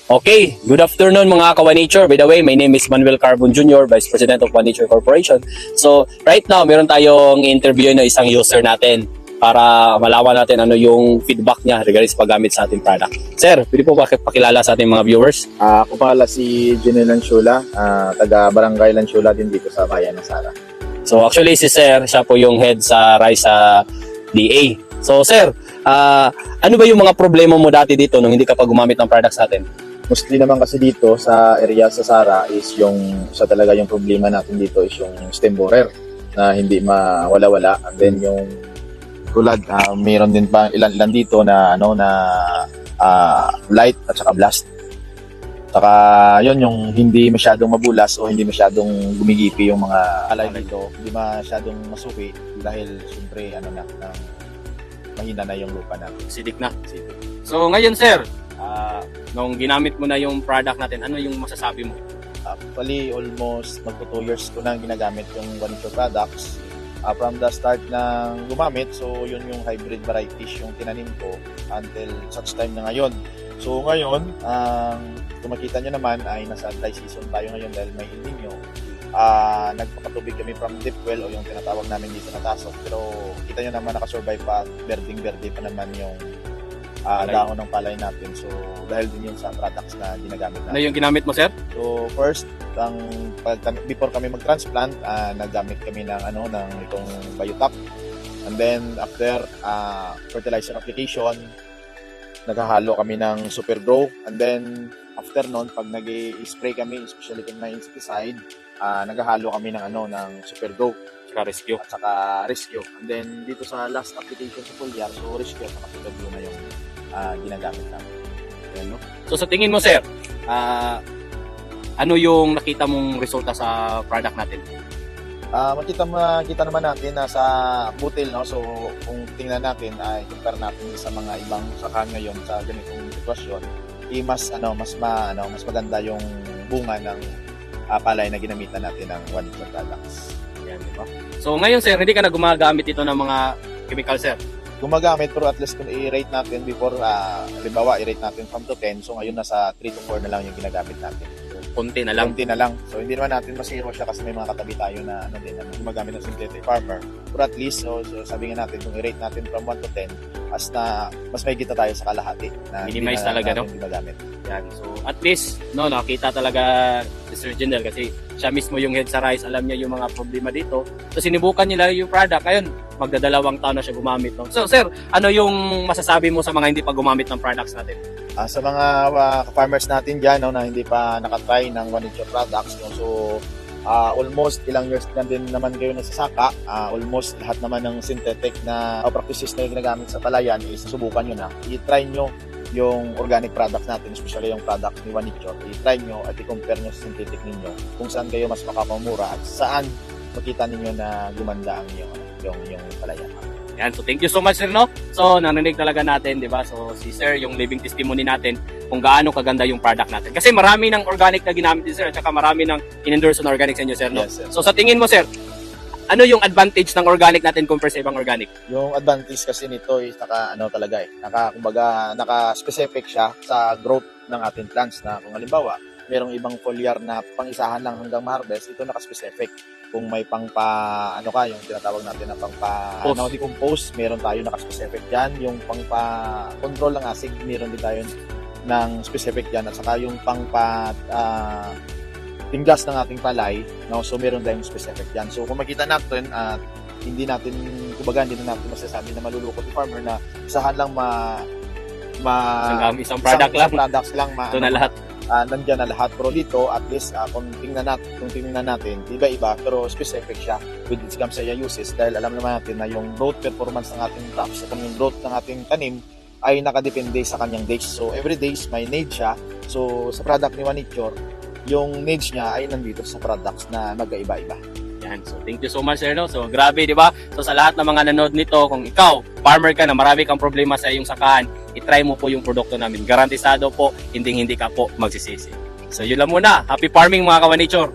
Okay, good afternoon mga Ka-1Nature. By the way, my name is Manuel Carbon Jr., Vice President of 1Nature Corporation. So, right now, meron tayong interview na isang user natin para malaman natin ano yung feedback niya regarding sa paggamit sa ating product. Sir, pwede po pakilala sa ating mga viewers? Ako pala si Junel Lansula, taga Barangay Lansula din dito sa bayan ng Sara. So, actually si Sir, siya po yung head sa Raisa DA. So, Sir, ano ba yung mga problema mo dati dito nung hindi ka pa gumamit ng products natin? Mostly naman kasi dito sa area sa Sara is yung sa talaga yung problema natin dito is yung stem borer na hindi mawala-wala, and then yung tulad mayroon din pa ilan dito na light at saka blast. Saka yon yung hindi masyadong mabulas o hindi masyadong gumigipi yung mga alay dito, hindi masyadong masuki dahil siyempre mahina na yung lupa natin. Acidic na. So, ngayon Sir, nung ginamit mo na yung product natin, ano yung masasabi mo? Actually, almost magto 2 years ko na ginagamit yung 1Nature products. From the start ng gumamit, so yun yung hybrid varieties yung tinanim ko until such time na ngayon. So ngayon, kung makita nyo naman ay nasa dry season tayo ngayon dahil may El Nino. Nagpapatubig kami from deep well o yung tinatawag namin dito na tasok. Pero kita nyo naman nakasurvive pa, berding-berde pa naman yung dahon ng palay natin. So dahil din yun sa products na ginagamit natin. Ano yung ginamit mo, Sir? So first, before kami mag-transplant, naggamit kami ng itong Biotop. And then after fertilizer application, naghahalo kami ng Super Grow. And then after nun, pag nag-spray kami, especially kung may insecticide, naghahalo kami ng Super Grow Saka rescue. at saka Rescue. And then dito sa last application sa foliar, so Rescue at saka Super Grow na yung ginagamit namin. Yan, no? So sa tingin mo, Sir, ano yung nakita mong resulta sa product natin? Makita naman natin na sa butil, no? So kung tingnan natin ay compare natin sa mga ibang saka ngayon sa ganitong sitwasyon, mas maganda yung bunga ng palay na ginamitan natin ng 1Nature products. Yan, di ba? So ngayon, Sir, hindi ka na gumagamit ito ng mga chemical, Sir? Gumagamit, pero at least kung i-rate natin before, halimbawa i-rate natin from to 10, so ngayon nasa 3 to 4 na lang yung ginagamit natin. Konti na lang. Konti na lang. So hindi naman natin masiro siya kasi may mga katabi tayo na gumagamit ng synthetic farmer. Pero at least, so sabi nga natin, kung i-rate natin from 1 to 10, mas may kita tayo sa kalahati. Na Minimize talaga, no? Ginagamit. Yan. So at least, nakita talaga si Sir Jindal kasi siya mismo yung head sa Rice, alam niya yung mga problema dito. So sinubukan nila yung product, ayun, magdadalawang taon na siya gumamit. No? So Sir, ano yung masasabi mo sa mga hindi pa gumamit ng products natin? Sa mga farmers natin dyan, na hindi pa nakatry ng 1Nature products, so almost ilang years na din naman kayo nasasaka, almost lahat naman ng synthetic na practices na ginagamit sa palayan is subukan nyo na. I-try nyo yung organic products natin, especially yung products ni 1Nature. I-try nyo at i-compare nyo sa synthetic ninyo kung saan kayo mas makapamura at saan makita ninyo na gumanda ang yung palayan. Yan, so thank you so much, Sir, no? So narinig talaga natin, di ba? So si Sir, yung living testimony natin kung gaano kaganda yung product natin. Kasi marami ng organic na ginamit din, Sir, at saka marami ng in-endorse na organic sa inyo, Sir, no? Yes, yes. So sa tingin mo, Sir, ano yung advantage ng organic natin compare sa ibang organic? Yung advantage kasi nito is naka-specific siya sa growth ng ating plants, na kung halimbawa merong ibang foliar na pang-isahan lang hanggang ma-harvest, ito naka-specific. Kung may yung tinatawag natin na decompose, meron tayo naka-specific dyan. Yung control ng asig, meron din tayo ng specific dyan. At saka yung tinggas ng ating palay, no? So meron tayong specific dyan. So kung makita natin, hindi natin masasabi na malulukot yung farmer na isahan lang isang product lang. Products lang Ito na lahat. Nandiyan na lahat, pero dito at least kung tingnan natin iba-iba pero specific siya with its Gamsaya uses, dahil alam naman natin na yung growth performance ng ating crops at yung growth ng ating tanim ay nakadepende sa kanyang days. So every days may need siya. So sa product ni 1Nature, yung needs niya ay nandito sa products na magkaiba-iba. Yan. So thank you so much, Sir, no? So grabe, di ba? So sa lahat ng mga nanood nito, kung ikaw farmer ka na marami kang problema sa iyong sakahan, i-try mo po yung produkto namin. Garantisado po, hindi ka po magsisisi. So yun lang muna. Happy farming mga Ka-1Nature!